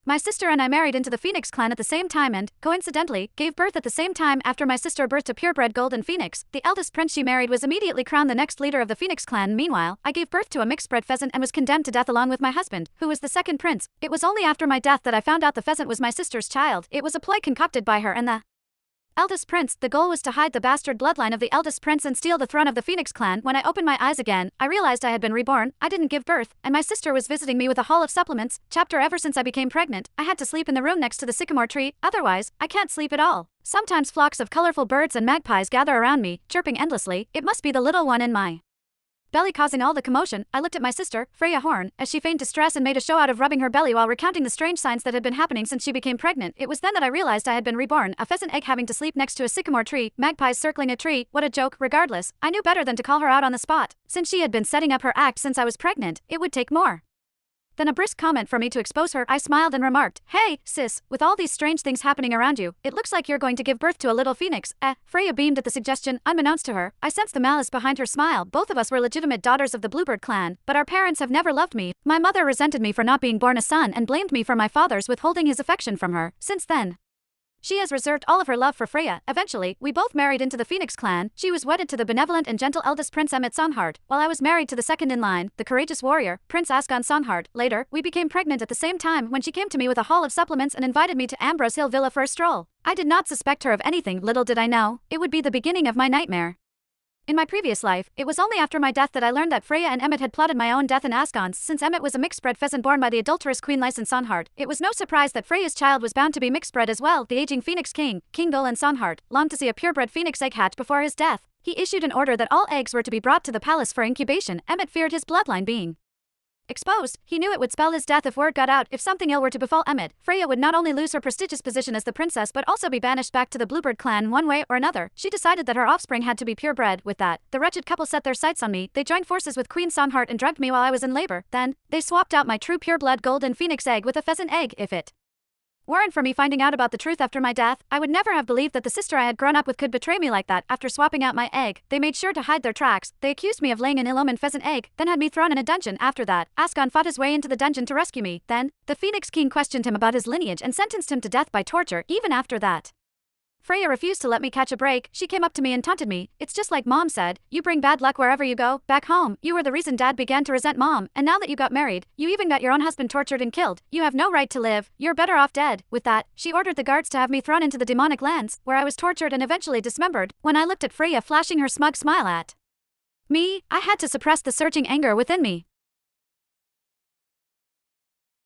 My sister and I married into the Phoenix clan at the same time and, coincidentally, gave birth at the same time after my sister birthed a purebred golden phoenix. The eldest prince she married was immediately crowned the next leader of the Phoenix clan. Meanwhile, I gave birth to a mixed-bred pheasant and was condemned to death along with my husband, who was the second prince. It was only after my death that I found out the pheasant was my sister's child. It was a ploy concocted by her and the eldest prince. The goal was to hide the bastard bloodline of the eldest prince and steal the throne of the Phoenix clan. When I opened my eyes again, I realized I had been reborn. I didn't give birth, and my sister was visiting me with a haul of supplements. Chapter ever since I became pregnant, I had to sleep in the room next to the sycamore tree, otherwise, I can't sleep at all. Sometimes flocks of colorful birds and magpies gather around me, chirping endlessly. It must be the little one in my belly causing all the commotion. I looked at my sister, Freya Horn, as she feigned distress and made a show out of rubbing her belly while recounting the strange signs that had been happening since she became pregnant. It was then that I realized I had been reborn, a pheasant egg having to sleep next to a sycamore tree, magpies circling a tree. What a joke. Regardless, I knew better than to call her out on the spot. Since she had been setting up her act since I was pregnant, it would take more than a brisk comment for me to expose her. I smiled and remarked, "Hey, sis, with all these strange things happening around you, it looks like you're going to give birth to a little phoenix." Freya beamed at the suggestion. Unbeknownst to her, I sensed the malice behind her smile. Both of us were legitimate daughters of the Bluebird clan, but our parents have never loved me. My mother resented me for not being born a son and blamed me for my father's withholding his affection from her. Since then, she has reserved all of her love for Freya. Eventually, we both married into the Phoenix clan. She was wedded to the benevolent and gentle eldest Prince Emmett Songhart, while I was married to the second in line, the courageous warrior, Prince Asgon Songhart. Later, we became pregnant at the same time when she came to me with a haul of supplements and invited me to Ambrose Hill Villa for a stroll. I did not suspect her of anything. Little did I know, it would be the beginning of my nightmare. In my previous life, it was only after my death that I learned that Freya and Emmett had plotted my own death and Asgon's. Since Emmett was a mixed-bred pheasant born by the adulterous Queen Lysan Songhart, it was no surprise that Freya's child was bound to be mixed-bred as well. The aging Phoenix King, King Dolan Songhart, longed to see a purebred phoenix egg hatch before his death. He issued an order that all eggs were to be brought to the palace for incubation. Emmett feared his bloodline being exposed. He knew it would spell his death if word got out. If something ill were to befall Emmett, Freya would not only lose her prestigious position as the princess but also be banished back to the Bluebird clan one way or another. She decided that her offspring had to be purebred. With that, the wretched couple set their sights on me. They joined forces with Queen Songhart and drugged me while I was in labor. Then, they swapped out my true pureblood golden phoenix egg with a pheasant egg. If it weren't for me finding out about the truth after my death, I would never have believed that the sister I had grown up with could betray me like that. After swapping out my egg, they made sure to hide their tracks. They accused me of laying an ill-omened pheasant egg, then had me thrown in a dungeon. After that, Asgon fought his way into the dungeon to rescue me. Then, the Phoenix King questioned him about his lineage and sentenced him to death by torture. Even after that, Freya refused to let me catch a break. She came up to me and taunted me. "It's just like Mom said, you bring bad luck wherever you go. Back home, you were the reason Dad began to resent Mom, and now that you got married, you even got your own husband tortured and killed. You have no right to live. You're better off dead." With that, she ordered the guards to have me thrown into the demonic lands, where I was tortured and eventually dismembered. When I looked at Freya flashing her smug smile at me, I had to suppress the surging anger within me.